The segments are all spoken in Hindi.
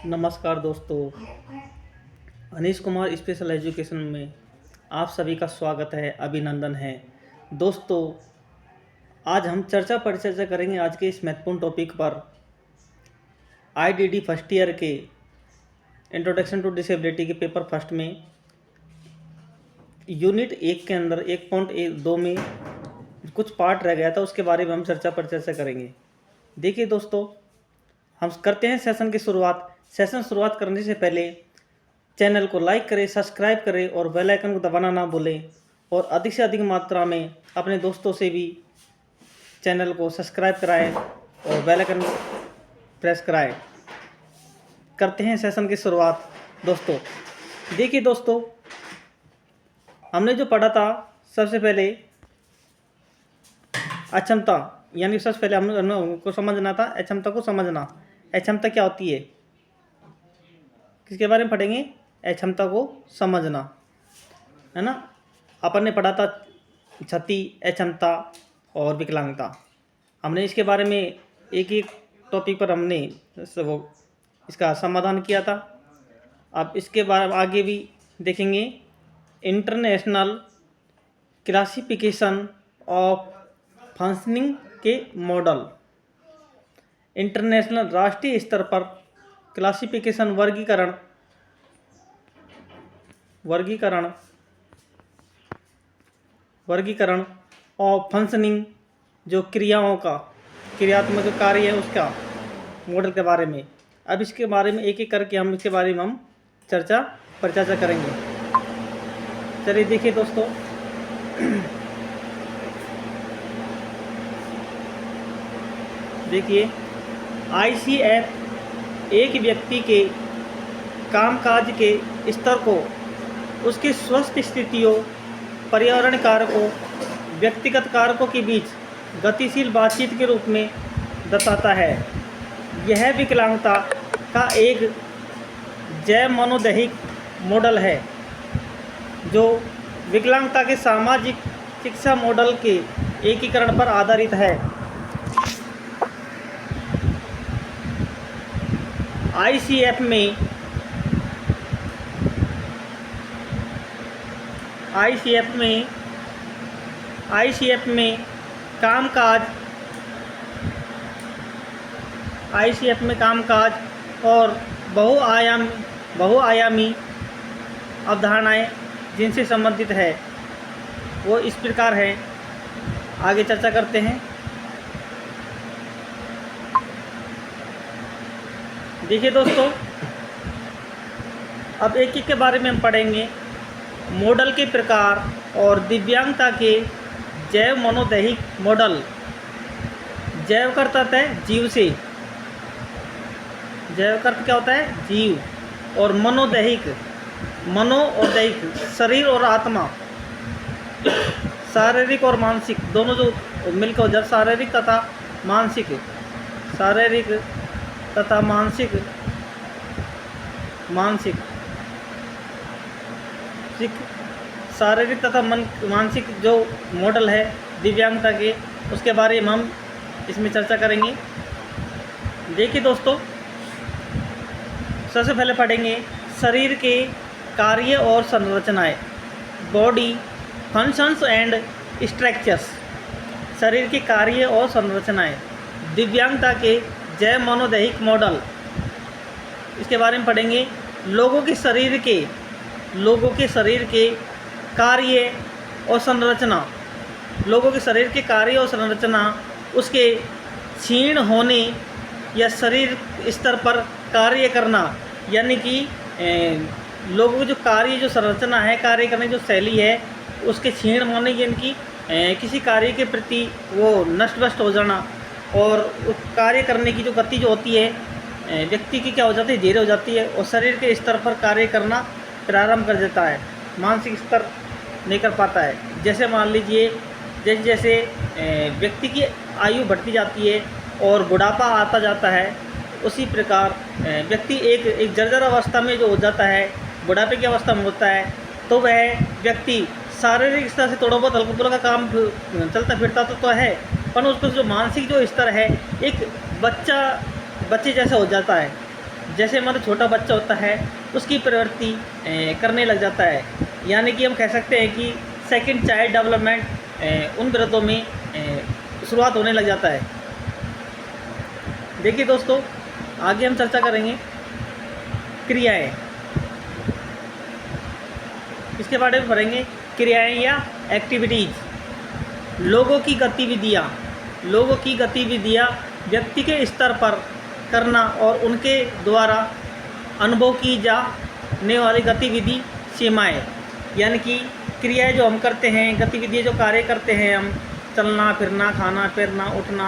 नमस्कार दोस्तों, अनीश कुमार स्पेशल एजुकेशन में आप सभी का स्वागत है, अभिनंदन है। दोस्तों, आज हम परिचर्चा करेंगे आज के इस महत्वपूर्ण टॉपिक पर। आईडीडी फर्स्ट ईयर के इंट्रोडक्शन टू डिसेबिलिटी के पेपर फर्स्ट में यूनिट 1 के अंदर 1.2 में कुछ पार्ट रह गया था, उसके बारे में हम परिचर्चा करेंगे। देखिए दोस्तों, हम करते हैं सेशन की शुरुआत। सेशन शुरुआत करने से पहले चैनल को लाइक करें, सब्सक्राइब करें और बेल आइकन को दबाना ना भूलें, और अधिक से अधिक मात्रा में अपने दोस्तों से भी चैनल को सब्सक्राइब कराएं और बेल आइकन प्रेस कराएं। करते हैं सेशन की शुरुआत। दोस्तों देखिए दोस्तों, हमने जो पढ़ा था सबसे पहले अक्षमता, यानी सबसे पहले हमको समझना था अक्षमता को समझना। अक्षमता क्या होती है, किसके बारे में पढ़ेंगे? अक्षमता को समझना, है ना। अपन ने पढ़ा था क्षति, अक्षमता और विकलांगता। हमने इसके बारे में एक एक टॉपिक पर हमने वो इसका समाधान किया था। अब इसके बारे में आगे भी देखेंगे। इंटरनेशनल क्लासिफिकेशन ऑफ फंक्शनिंग के मॉडल, इंटरनेशनल राष्ट्रीय स्तर पर क्लासिफिकेशन वर्गीकरण ऑफ फंक्शनिंग, जो क्रियाओं का क्रियात्मक जो कार्य है उसका मॉडल के बारे में। अब इसके बारे में एक एक करके हम इसके बारे में हम परिचर्चा करेंगे। चलिए देखिए दोस्तों, देखिए ICF एक व्यक्ति के कामकाज के स्तर को उसके स्वस्थ स्थितियों, पर्यावरण कारकों, व्यक्तिगत कारकों के बीच गतिशील बातचीत के रूप में दर्शाता है। यह विकलांगता का एक जैव मनोदैहिक मॉडल है जो विकलांगता के सामाजिक शिक्षा मॉडल के एकीकरण पर आधारित है। ICF में कामकाज और बहुआयामी अवधारणाएं जिनसे संबंधित है वो इस प्रकार है। आगे चर्चा करते हैं। देखिए दोस्तों, अब एक एक के बारे में हम पढ़ेंगे। मॉडल के प्रकार और दिव्यांगता के जैव मनोदैहिक मॉडल। जैव का अर्थ है जीव से, जैव का अर्थ क्या होता है? जीव। और मनो और दैहिक, शरीर और आत्मा, शारीरिक और मानसिक, दोनों जो मिलकर हो जाए, शारीरिक तथा मानसिक, शारीरिक तथा मानसिक जो मॉडल है दिव्यांगता के, उसके बारे में हम इसमें चर्चा करेंगे। देखिए दोस्तों, सबसे पहले पढ़ेंगे शरीर के कार्य और संरचनाएं, बॉडी फंक्शंस एंड स्ट्रक्चर्स। शरीर के कार्य और संरचनाएं, दिव्यांगता के जैव मनोदैहिक मॉडल, इसके बारे में पढ़ेंगे। लोगों के शरीर के कार्य और संरचना, लोगों के शरीर के कार्य और संरचना, उसके क्षीण होने या शरीर स्तर पर कार्य करना, यानी कि लोगों की जो कार्य, जो संरचना है, कार्य करने की जो शैली है, उसके क्षीण होने, यानी कि किसी कार्य के प्रति वो नष्ट हो जाना, और उस कार्य करने की जो गति जो होती है व्यक्ति की क्या हो जाती है? धीरे हो जाती है, और शरीर के स्तर पर कार्य करना प्रारंभ कर देता है, मानसिक स्तर नहीं कर पाता है। जैसे मान लीजिए, जैसे व्यक्ति की आयु बढ़ती जाती है और बुढ़ापा आता जाता है, उसी प्रकार व्यक्ति एक जर्जर अवस्था में जो हो जाता है, बुढ़ापे की अवस्था में होता है, तो वह व्यक्ति शारीरिक स्तर से थोड़ा बहुत हल्का फुल्का काम चलता फिरता तो है, पर उसका जो मानसिक जो स्तर है एक बच्चे जैसा हो जाता है। जैसे हमारा छोटा बच्चा होता है उसकी प्रवृत्ति करने लग जाता है। यानी कि हम कह सकते हैं कि सेकंड चाइल्ड डेवलपमेंट उन वृद्धों में शुरुआत होने लग जाता है। देखिए दोस्तों, आगे हम चर्चा करेंगे क्रियाएं, इसके बारे में पढ़ेंगे। क्रियाएं या एक्टिविटीज़, लोगों की गतिविधियाँ व्यक्ति के स्तर पर करना और उनके द्वारा अनुभव की जाने वाली गतिविधि सीमाएं। यानी कि क्रियाएं जो हम करते हैं, गतिविधियाँ जो कार्य करते हैं हम, चलना फिरना, खाना पीना, उठना,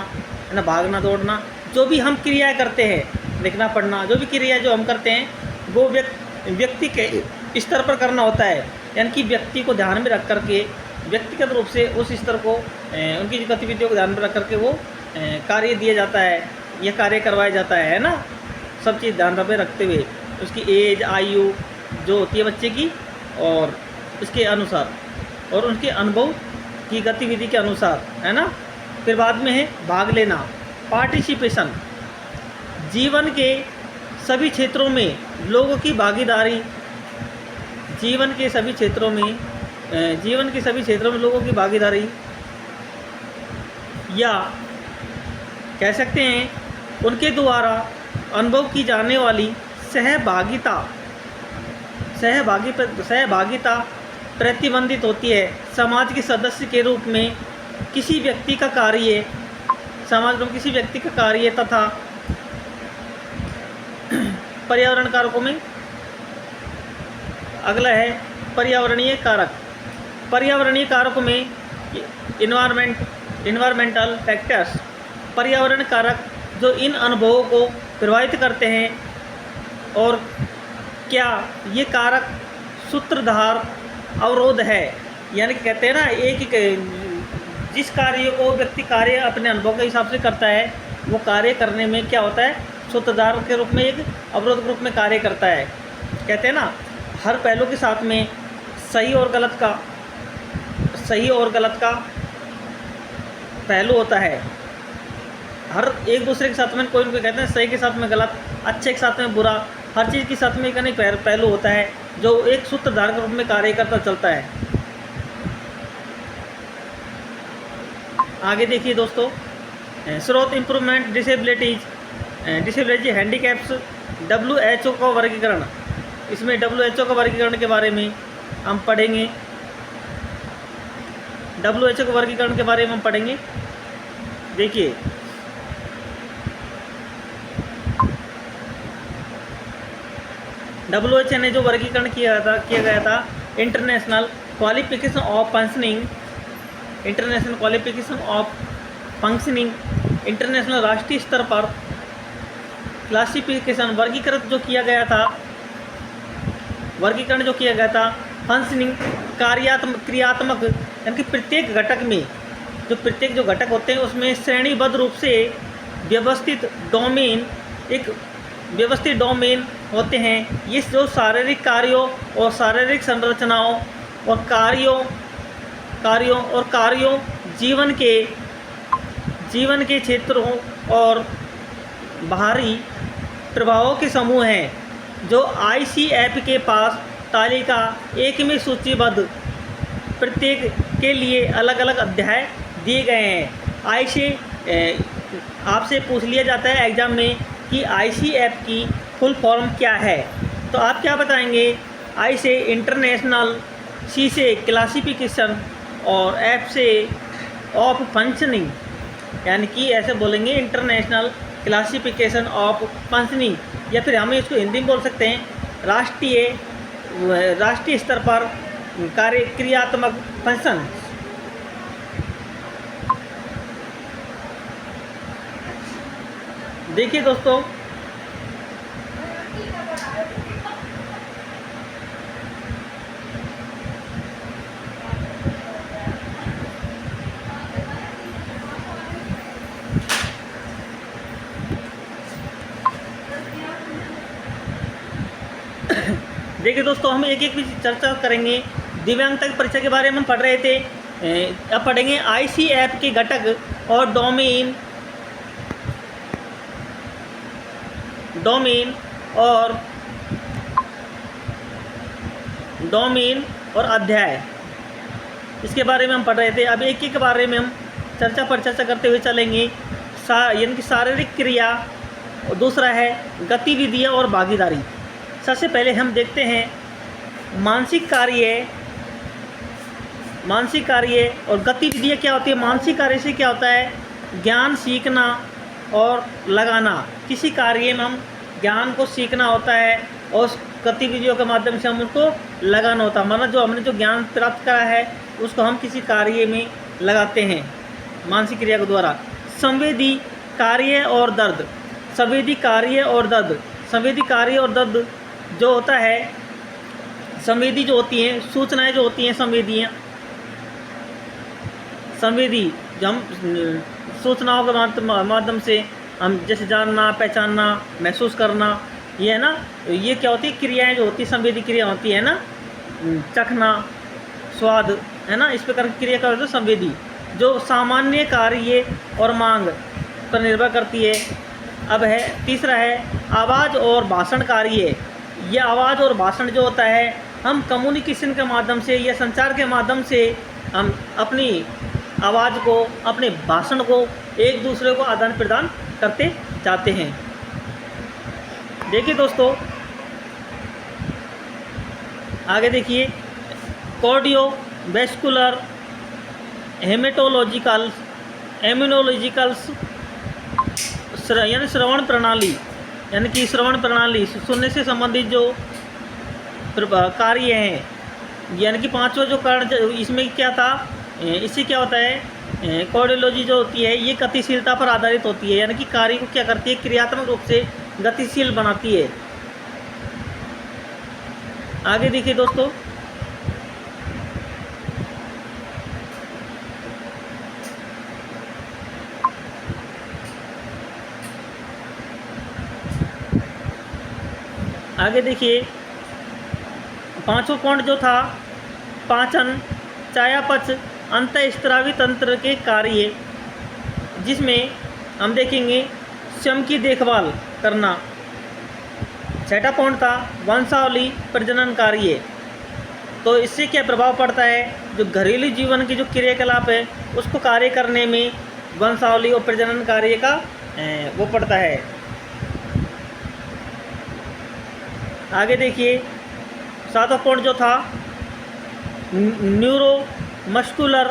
है ना, भागना दौड़ना, जो भी हम क्रियाएं करते हैं, लिखना पढ़ना, जो भी क्रिया जो हम करते हैं वो व्यक्ति के स्तर पर करना होता है। यानी कि व्यक्ति को ध्यान में रख करके व्यक्तिगत रूप से उस स्तर को उनकी गतिविधियों को ध्यान में रख करके वो कार्य दिया जाता है या कार्य करवाया जाता है ना। सब चीज़ ध्यान में रखते हुए उसकी एज, आयु जो होती है बच्चे की, और उसके अनुसार और उनके अनुभव की गतिविधि के अनुसार, है ना। फिर बाद में है भाग लेना, पार्टिसिपेशन। जीवन के सभी क्षेत्रों में लोगों की भागीदारी, जीवन के सभी क्षेत्रों में लोगों की भागीदारी, या कह सकते हैं उनके द्वारा अनुभव की जाने वाली सहभागिता प्रतिबंधित होती है। समाज के सदस्य के रूप में किसी व्यक्ति का कार्य, समाज में किसी व्यक्ति का कार्य तथा पर्यावरण कारकों में, अगला है पर्यावरणीय कारक। पर्यावरणीय कारकों में इन्वायरमेंटल फैक्टर्स, पर्यावरण कारक जो इन अनुभवों को प्रभावित करते हैं। और क्या ये कारक सूत्रधार अवरोध है, यानी कि कहते हैं ना, जिस कार्य को व्यक्ति कार्य अपने अनुभव के हिसाब से करता है, वो कार्य करने में क्या होता है, सूत्रधार के रूप में, एक अवरोध के रूप में कार्य करता है। कहते हैं ना, हर पहलू के साथ में सही और गलत का पहलू होता है। हर एक दूसरे के साथ में कोई कहते हैं सही के साथ में गलत, अच्छे के साथ में बुरा, हर चीज़ के साथ में एक पहलू होता है जो एक सूत्रधार के रूप में कार्य करता चलता है। आगे देखिए दोस्तों, स्रोत, इम्प्रूवमेंट, डिसेबिलिटी, हैंडीकैप्स, WHO का वर्गीकरण। इसमें WHO का वर्गीकरण के बारे में हम पढ़ेंगे। WHO के वर्गीकरण के बारे में हम पढ़ेंगे। देखिए, WHO ने जो वर्गीकरण किया गया था international qualification of functioning, international राष्ट्रीय स्तर पर क्लासिफिकेशन वर्गीकरण जो किया गया था फंक्शनिंग, क्रियात्मक, यानी कि प्रत्येक घटक में जो घटक होते हैं उसमें श्रेणीबद्ध रूप से व्यवस्थित डोमेन होते हैं। ये जो शारीरिक कार्यों और शारीरिक संरचनाओं और कार्यों जीवन के क्षेत्रों और बाहरी प्रभावों के समूह हैं, जो ICF के पास तालिका 1 में सूचीबद्ध, प्रत्येक के लिए अलग अलग अध्याय दिए गए हैं। आपसे पूछ लिया जाता है एग्ज़ाम में कि ICF की फुल फॉर्म क्या है, तो आप क्या बताएंगे? I से इंटरनेशनल, C से क्लासिफिकेशन और F से ऑफ फंक्शनिंग, यानी कि ऐसे बोलेंगे इंटरनेशनल क्लासिफिकेशन ऑफ फंक्शनिंग, या फिर हम इसको हिंदी में बोल सकते हैं राष्ट्रीय स्तर पर क्रियात्मक फंक्शन। देखिए दोस्तों, हम एक एक चर्चा करेंगे। दिव्यांगता की परीक्षा के बारे में हम पढ़ रहे थे, अब पढ़ेंगे ICF के घटक और डोमेन और डोमेन और अध्याय, इसके बारे में हम पढ़ रहे थे। अब एक एक के बारे में हम चर्चा करते हुए चलेंगे। यानी कि शारीरिक क्रिया, और दूसरा है गतिविधियाँ और भागीदारी। सबसे पहले हम देखते हैं मानसिक कार्य और गतिविधियाँ क्या होती है। मानसिक कार्य से क्या होता है, ज्ञान सीखना और लगाना। किसी कार्य में हम ज्ञान को सीखना होता है और उस गतिविधियों के माध्यम से हम उसको लगाना होता है। मतलब जो हमने जो ज्ञान प्राप्त करा है उसको हम किसी कार्य में लगाते हैं मानसिक क्रिया के द्वारा। संवेदी कार्य और दर्द। संवेदी कार्य और दर्द जो होता है, संवेदी जो होती हैं, सूचनाएं जो होती हैं, संवेदी जो हम सूचनाओं के माध्यम से हम जैसे जानना, पहचानना, महसूस करना, ये है ना, ये क्या होती है, क्रियाएं जो होती है, संवेदी क्रिया होती है ना, चखना, स्वाद, है ना, इस प्रकार की क्रिया का होता है संवेदी, जो सामान्य कार्य और मांग पर निर्भर करती है। अब है तीसरा है आवाज़ और भाषण कार्य। यह आवाज़ और भाषण जो होता है, हम कम्युनिकेशन के माध्यम से या संचार के माध्यम से हम अपनी आवाज़ को, अपने भाषण को एक दूसरे को आदान प्रदान करते जाते हैं। देखिए दोस्तों, आगे देखिए, कार्डियोवैस्कुलर, हेमेटोलॉजिकल, इम्यूनोलॉजिकल्स, यानी श्रवण प्रणाली, यानी कि श्रवण प्रणाली, सुनने से संबंधित जो कार्य हैं, यानी कि पांचवा जो कार्य, इसमें क्या था, इससे क्या होता है, कार्डियोलॉजी जो होती है ये गतिशीलता पर आधारित होती है, यानी कि कार्य को क्या करती है, क्रियात्मक रूप से गतिशील बनाती है। आगे देखिए दोस्तों, आगे देखिए, पांचवा पॉइंट जो था, पाचन, चयापचय, अंतःस्रावी तंत्र के कार्य, जिसमें हम देखेंगे स्वयं की देखभाल करना। छठा पॉइंट था वंशावली, प्रजनन कार्य। तो इससे क्या प्रभाव पड़ता है, जो घरेलू जीवन की जो क्रियाकलाप है उसको कार्य करने में वंशावली और प्रजनन कार्य का वो पड़ता है। आगे देखिए, सातवां पॉइंट जो था न्यूरो मस्कुलर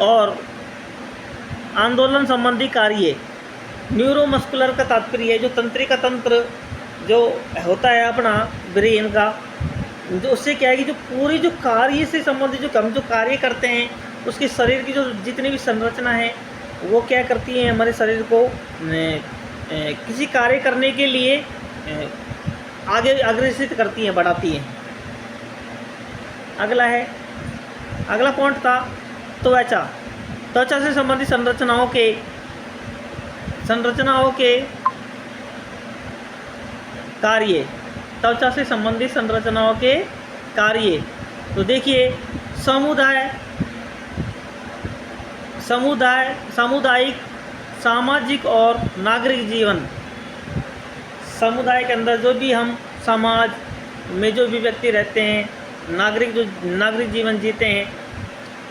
और आंदोलन संबंधी कार्य। न्यूरोमस्कुलर का तात्पर्य है जो तंत्रिका तंत्र जो होता है अपना ब्रेन का, जो उससे क्या है कि जो पूरी जो कार्य से संबंधित जो हम जो कार्य करते हैं उसके शरीर की जो जितनी भी संरचना है वो क्या करती है, हमारे शरीर को किसी कार्य करने के लिए आगे अग्रसित करती हैं, बढ़ाती हैं। अगला पॉइंट था त्वचा से संबंधित संरचनाओं के कार्य। त्वचा से संबंधित संरचनाओं के कार्य, तो देखिए सामुदायिक, सामाजिक और नागरिक जीवन। समुदाय के अंदर जो भी हम समाज में जो भी व्यक्ति रहते हैं, नागरिक जीवन जीते हैं,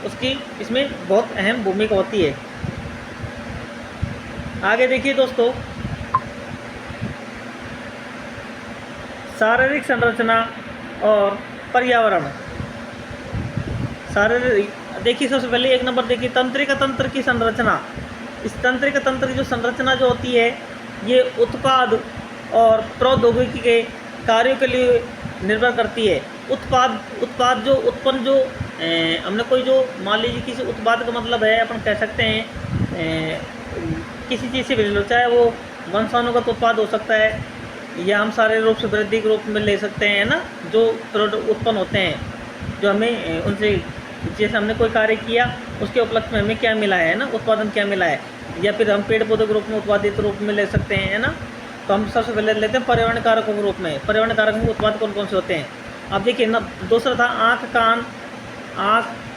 उसकी इसमें बहुत अहम भूमिका होती है। आगे देखिए दोस्तों, शारीरिक संरचना और पर्यावरण। शारीरिक देखिए, सबसे पहले 1 नंबर देखिए तंत्रिका तंत्र की संरचना। इस तंत्रिका तंत्र की जो संरचना जो होती है ये उत्पाद और प्रौद्योगिकी के कार्यों के लिए निर्भर करती है। उत्पाद जो उत्पन्न जो हमने कोई जो मान लीजिए किसी उत्पाद का मतलब है, अपन कह सकते हैं किसी चीज़ से भी, चाहे वो वंशानुगत उत्पाद हो सकता है या हम शारीरिक रूप से वृद्धि के रूप में ले सकते हैं ना, जो प्रोडक्ट उत्पन्न होते हैं, जो हमें उनसे जैसे हमने कोई कार्य किया उसके उपलक्ष्य में हमें क्या मिला है ना, उत्पादन क्या मिला है, या फिर हम पेड़ पौधे के रूप में उत्पादित रूप में ले सकते हैं, है ना। तो हम सबसे पहले लेते हैं पर्यावरण कारकों के रूप में। पर्यावरण कारकों के उत्पाद कौन कौन से होते हैं। अब देखिए ना, दूसरा था आँख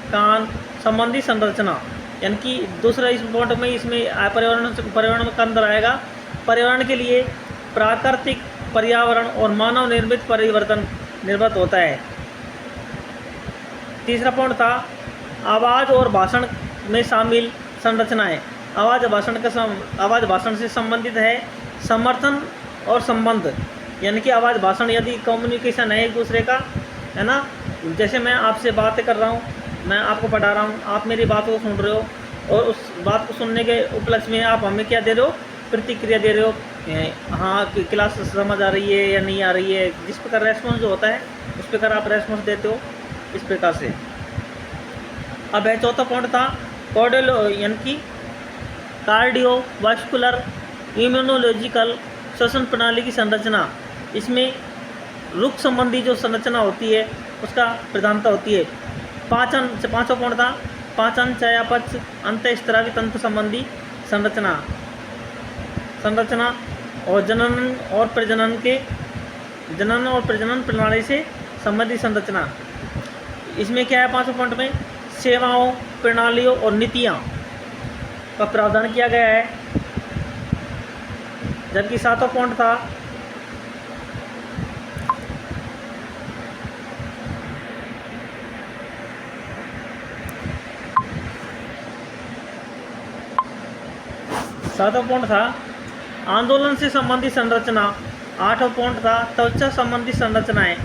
कान संबंधी संरचना, यानी कि दूसरा इस पॉइंट में इसमें पर्यावरण के अंदर आएगा। पर्यावरण के लिए प्राकृतिक, पर्यावरण और मानव निर्मित परिवर्तन निर्मित होता है। तीसरा पॉइंट था आवाज़ और भाषण में शामिल संरचनाएं। आवाज़ भाषण से संबंधित है। समर्थन और संबंध, यानी कि आवाज़ भाषण यदि कम्युनिकेशन है एक दूसरे का, है ना। जैसे मैं आपसे बातें कर रहा हूँ, मैं आपको पढ़ा रहा हूँ, आप मेरी बात को सुन रहे हो, और उस बात को सुनने के उपलक्ष्य में आप हमें क्या दे रहे हो, प्रतिक्रिया दे रहे हो, हाँ कि क्लास समझ आ रही है या नहीं आ रही है। जिस प्रकार रेस्पॉन्स जो होता है उस प्रकार आप रेस्पॉन्स देते हो, इस प्रकार से। अब है चौथा पॉइंट था यानी कि कार्डियोवास्कुलर इम्यूनोलॉजिकल श्वसन प्रणाली की संरचना। इसमें रुख संबंधी जो संरचना होती है उसका प्रधानता होती है। पाँचवा पॉइंट था पाचन, चयापचय, अंतःस्रावी तंत्र संबंधी संरचना और जनन और प्रजनन प्रणाली से संबंधित संरचना। इसमें क्या है, पाँचवें पॉइंट में सेवाओं, प्रणालियों और नीतियाँ का प्रावधान किया गया है। जबकि सातवां पॉइंट था आंदोलन से संबंधित संरचना। आठवां पॉइंट था त्वचा संबंधी संरचनाएं।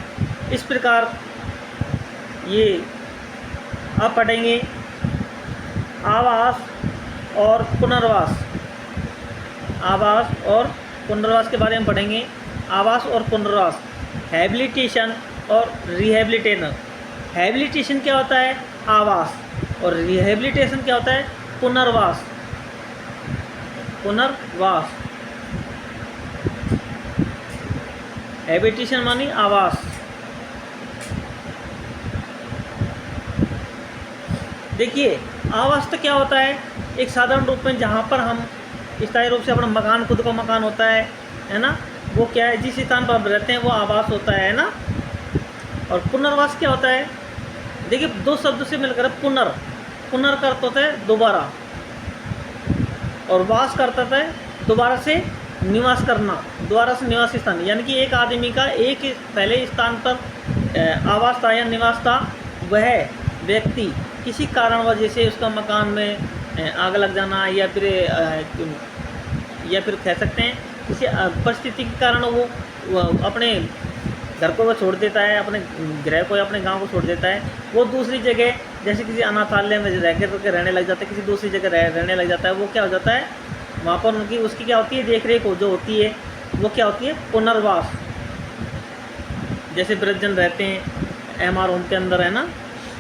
इस प्रकार ये आप पढ़ेंगे आवास और पुनर्वास के बारे में पढ़ेंगे। आवास और पुनर्वास, हैबिलिटेशन और रिहेबिलिटेशन। हैबिलिटेशन क्या होता है, आवास, और रिहेबिलिटेशन क्या होता है, पुनर्वास। हैबिलिटेशन मानी आवास। देखिए आवास तो क्या होता है, एक साधारण रूप में जहाँ पर हम स्थायी रूप से अपना मकान, खुद का मकान होता है ना, वो क्या है, जिस स्थान पर हम रहते हैं वो आवास होता है ना। और पुनर्वास क्या होता है, देखिए दो शब्द से मिलकर पुनर का अर्थ होता है दोबारा, और वास का अर्थ होता है दोबारा से निवास करना, दोबारा से निवास स्थान। यानी कि एक आदमी का एक पहले स्थान पर आवास था या निवास था, वह व्यक्ति किसी कारण वजह से उसका मकान में आग लग जाना या फिर कह सकते हैं किसी परिस्थिति के कारण वो अपने घर को वो छोड़ देता है, अपने गृह को या अपने गांव को छोड़ देता है, वो दूसरी जगह जैसे किसी अनाथालय में रहने लग जाता है, किसी दूसरी जगह रहने लग जाता है। वो क्या हो जाता है, वहाँ पर उसकी क्या होती है, देख रेख जो होती है वो क्या होती है, पुनर्वास। जैसे वृद्धजन रहते हैं MR होम के अंदर, है ना,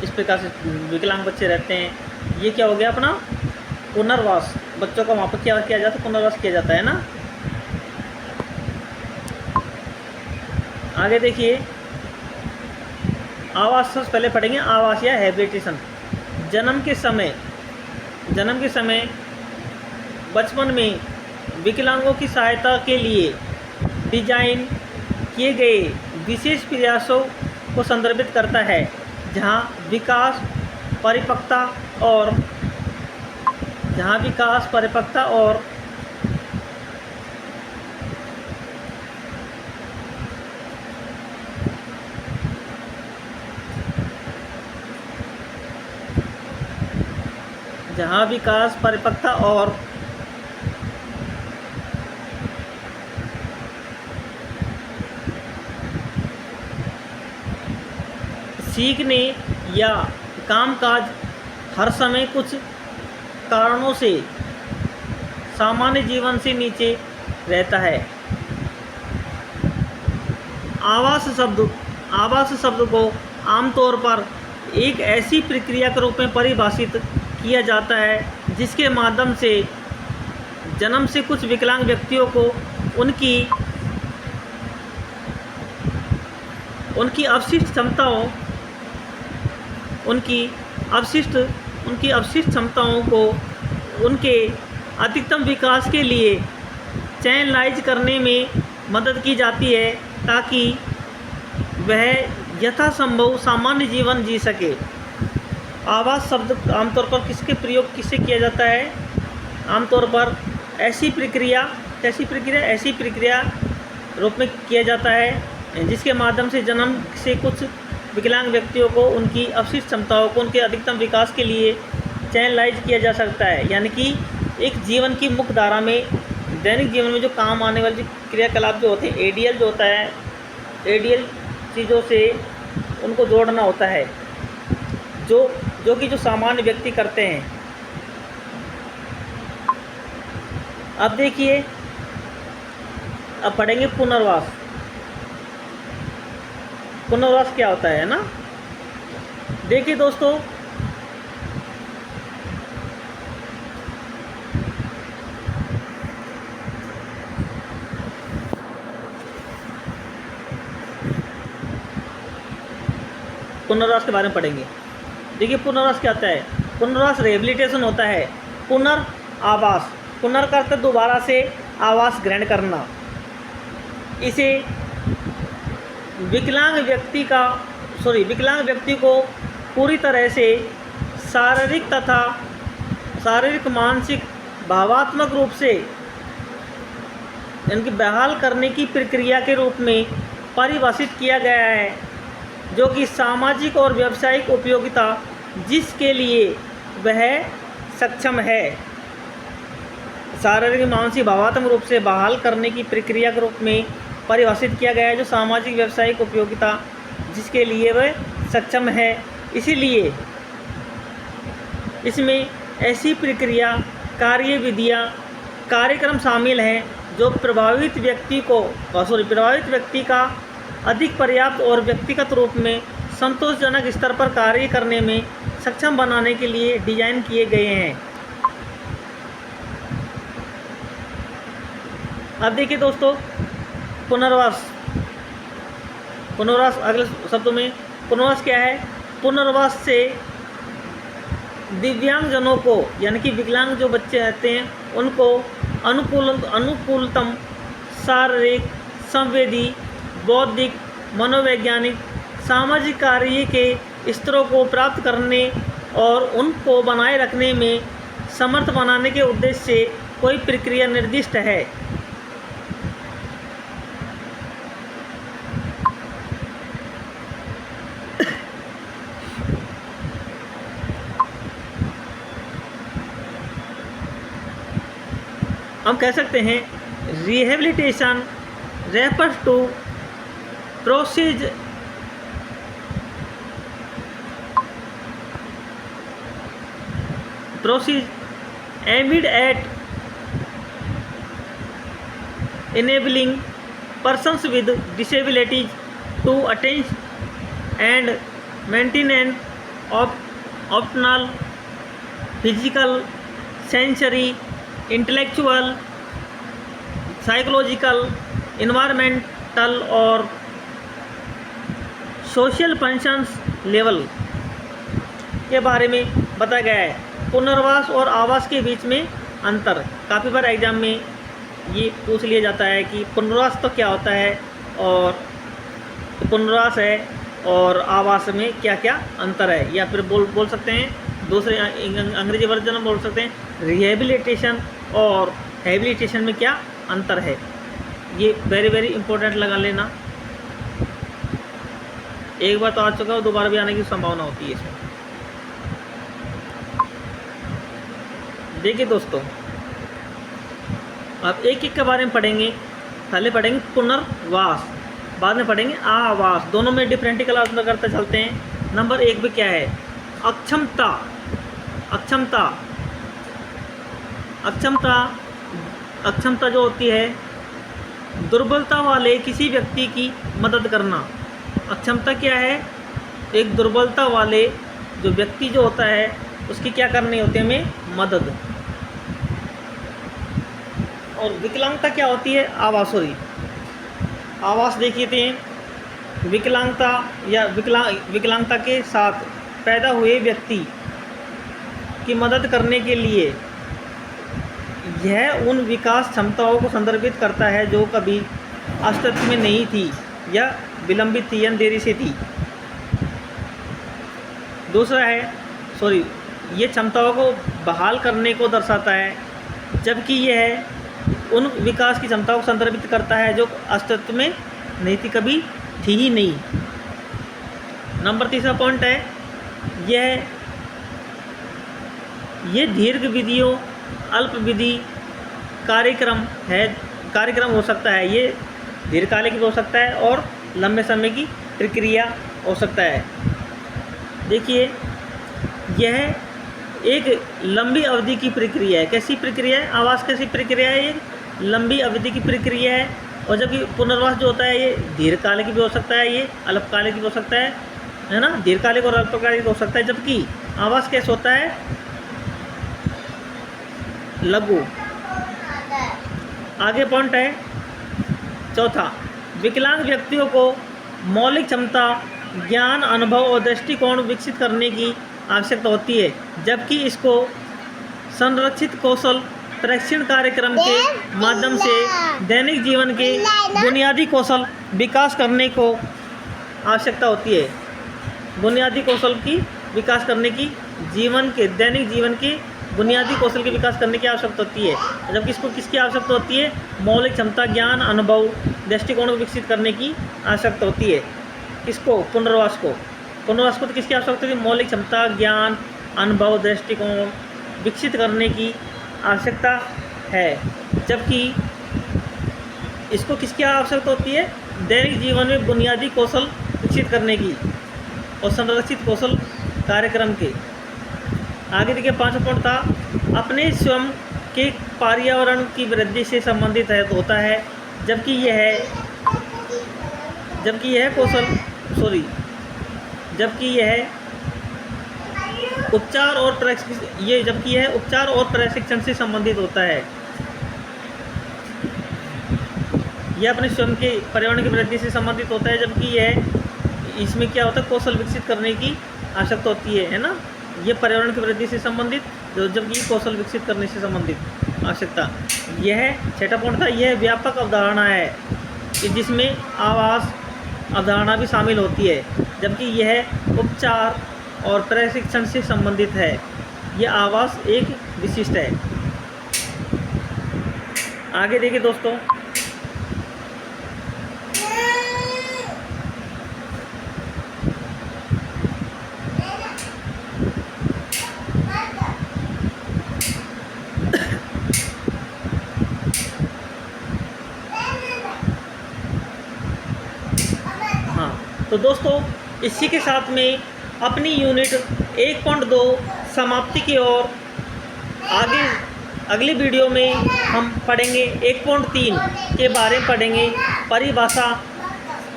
इस प्रकार से विकलांग बच्चे रहते हैं, ये क्या हो गया अपना पुनर्वास। बच्चों का वहाँ पर क्या किया जाता है, पुनर्वास किया जाता है ना। आगे देखिए आवास से पहले पढ़ेंगे आवास या हैबिलिटेशन। जन्म के समय बचपन में विकलांगों की सहायता के लिए डिजाइन किए गए विशेष प्रयासों को संदर्भित करता है, जहां विकास परिपक्वता और सीखने या कामकाज हर समय कुछ कारणों से सामान्य जीवन से नीचे रहता है। आवास शब्द को आमतौर पर एक ऐसी प्रक्रिया के रूप में परिभाषित किया जाता है जिसके माध्यम से जन्म से कुछ विकलांग व्यक्तियों को उनकी अवशिष्ट क्षमताओं को उनके अधिकतम विकास के लिए चैनलाइज करने में मदद की जाती है, ताकि वह यथासंभव सामान्य जीवन जी सके। आवास शब्द आमतौर पर किससे किया जाता है, आमतौर पर ऐसी प्रक्रिया रूप में किया जाता है, जिसके माध्यम से जन्म से कुछ विकलांग व्यक्तियों को उनकी अवशिष्ट क्षमताओं को उनके अधिकतम विकास के लिए चैनलाइज किया जा सकता है। यानी कि एक जीवन की मुख्य धारा में, दैनिक जीवन में जो काम आने वाली क्रियाकलाप जो होते हैं, एडीएल जो होता है, एडीएल चीज़ों से उनको जोड़ना होता है, जो कि जो सामान्य व्यक्ति करते हैं। अब देखिए, अब पढ़ेंगे पुनर्वास। पुनर्वास क्या होता है ना। देखिए दोस्तों, पुनर्वास के बारे में पढ़ेंगे। देखिए पुनर्वास क्या होता है। पुनर्वास रिहेबिलिटेशन होता है। पुनर्आवास, पुनर् का अर्थ दोबारा से, आवास ग्रहण करना। इसे विकलांग व्यक्ति को पूरी तरह से शारीरिक मानसिक भावात्मक रूप से इनकी बहाल करने की प्रक्रिया के रूप में परिभाषित किया गया है, जो कि सामाजिक और व्यावसायिक उपयोगिता जिसके लिए वह सक्षम है। शारीरिक मानसिक भावात्मक रूप से बहाल करने की प्रक्रिया के रूप में परिभाषित किया गया है, जो सामाजिक व्यावसायिक उपयोगिता जिसके लिए वह सक्षम है। इसीलिए इसमें ऐसी प्रक्रिया, कार्यविधियाँ, कार्यक्रम शामिल हैं जो प्रभावित व्यक्ति का अधिक पर्याप्त और व्यक्तिगत रूप में संतोषजनक स्तर पर कार्य करने में सक्षम बनाने के लिए डिजाइन किए गए हैं। अब देखिए दोस्तों, पुनर्वास अगले शब्दों में पुनर्वास क्या है। पुनर्वास से दिव्यांगजनों को, यानी कि विकलांग जो बच्चे रहते हैं, उनको अनुकूलतम शारीरिक, संवेदी, बौद्धिक, मनोवैज्ञानिक, सामाजिक कार्य के स्तरों को प्राप्त करने और उनको बनाए रखने में समर्थ बनाने के उद्देश्य से कोई प्रक्रिया निर्दिष्ट है। हम कह सकते हैं rehabilitation refers to process aimed at enabling persons with disabilities to attain and maintain optimal physical, sensory, intellectual, psychological, environmental और सोशल फंक्शंस लेवल के बारे में बताया गया है। पुनर्वास और आवास के बीच में अंतर काफ़ी बार एग्जाम में ये पूछ लिया जाता है कि पुनर्वास तो क्या होता है और पुनर्वास है और आवास में क्या क्या अंतर है, या फिर बोल सकते हैं दूसरे अंग्रेजी वर्जन में बोल सकते हैं रिहेबिलिटेशन और हैबिलिटेशन में क्या अंतर है। ये वेरी इंपॉर्टेंट लगा लेना। एक बार तो आ चुका है, दोबारा भी आने की संभावना होती है इसमें। देखिए दोस्तों, अब एक के बारे में पढ़ेंगे। पहले पढ़ेंगे पुनर्वास, बाद में पढ़ेंगे आवास। दोनों में डिफरेंट क्लास करते चलते हैं। नंबर 1 पे क्या है, अक्षमता जो होती है, दुर्बलता वाले किसी व्यक्ति की मदद करना। अक्षमता क्या है, एक दुर्बलता वाले जो व्यक्ति जो होता है उसकी क्या करनी होती है, हमें मदद। और विकलांगता क्या होती है, आवास देखिए थे, विकलांगता या विकलांगता के साथ पैदा हुए व्यक्ति की मदद करने के लिए यह उन विकास क्षमताओं को संदर्भित करता है जो कभी अस्तित्व में नहीं थी या विलंबित थी या देरी से थी। दूसरा है ये क्षमताओं को बहाल करने को दर्शाता है, जबकि यह उन विकास की क्षमता को संदर्भित करता है जो अस्तित्व में नहीं थी, कभी थी ही नहीं। नंबर 3 पॉइंट है, ये दीर्घ विधियों अल्प विधि कार्यक्रम हो सकता है। ये दीर्घकालिक भी हो सकता है और लंबे समय की प्रक्रिया हो सकता है। देखिए, यह एक लंबी अवधि की प्रक्रिया है। कैसी प्रक्रिया है? आवास कैसी प्रक्रिया है? ये लंबी अवधि की प्रक्रिया है। और जबकि पुनर्वास जो होता है ये दीर्घकालिक भी हो सकता है, ये अल्पकालिक भी हो सकता है ना, दीर्घकालिक और अल्पकालिक हो सकता है। जबकि आवास कैसे होता है? लघु। आगे पॉइंट है 4, विकलांग व्यक्तियों को मौलिक क्षमता, ज्ञान, अनुभव और दृष्टिकोण विकसित करने की आवश्यकता होती है, जबकि इसको संरक्षित कौशल प्रशिक्षण कार्यक्रम के माध्यम से दैनिक जीवन के बुनियादी कौशल विकास करने को आवश्यकता होती है। बुनियादी कौशल की विकास करने की दैनिक जीवन के बुनियादी कौशल के विकास करने की आवश्यकता होती है, जबकि इसको किसकी आवश्यकता होती है? मौलिक क्षमता, ज्ञान, अनुभव, दृष्टिकोण को विकसित करने की आवश्यकता होती है। किसको? पुनर्वास को तो किसकी आवश्यकता होती है? मौलिक क्षमता, ज्ञान, अनुभव, दृष्टिकोण विकसित करने की आवश्यकता है, जबकि इसको किसकी आवश्यकता होती है? दैनिक जीवन में बुनियादी कौशल विकसित करने की और संरक्षित कौशल कार्यक्रम के। आगे देखिए 5 पॉइंट था, अपने स्वयं के पर्यावरण की वृद्धि से संबंधित होता है, जबकि यह उपचार और प्रशिक्षण से संबंधित होता है। यह अपने स्वयं के पर्यावरण की वृद्धि से संबंधित होता है, जबकि इसमें क्या होता है? कौशल विकसित करने की आवश्यकता होती है ना। ये पर्यावरण की वृद्धि से संबंधित, जबकि कौशल विकसित करने से संबंधित आवश्यकता। यह 6 पॉइंट था, यह व्यापक अवधारणा है कि जिसमें आवास अवधारणा भी शामिल होती है, जबकि यह उपचार और प्रशिक्षण से संबंधित है। यह आवास एक विशिष्ट है। आगे देखिए दोस्तों, तो दोस्तों इसी के साथ में अपनी यूनिट 1.2 समाप्ति की ओर अगली वीडियो में हम पढ़ेंगे 1.3 के बारे में पढ़ेंगे, परिभाषा,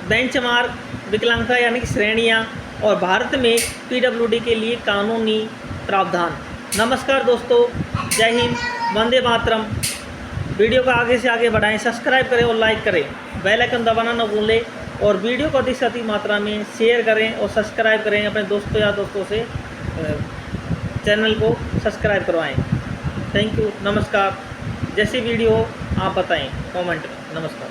बेंचमार्क, विकलांगता यानी कि श्रेणियाँ और भारत में पीडब्ल्यूडी के लिए कानूनी प्रावधान। नमस्कार दोस्तों, जय हिंद, वंदे मातरम। वीडियो को आगे से आगे बढ़ाएं, सब्सक्राइब करें और लाइक करें, बेल आइकन दबाना न भूलें और वीडियो को अधिक से अधिक मात्रा में शेयर करें और सब्सक्राइब करें। अपने दोस्तों से चैनल को सब्सक्राइब करवाएं। थैंक यू, नमस्कार। जैसी वीडियो आप बताएं कमेंट में। नमस्कार।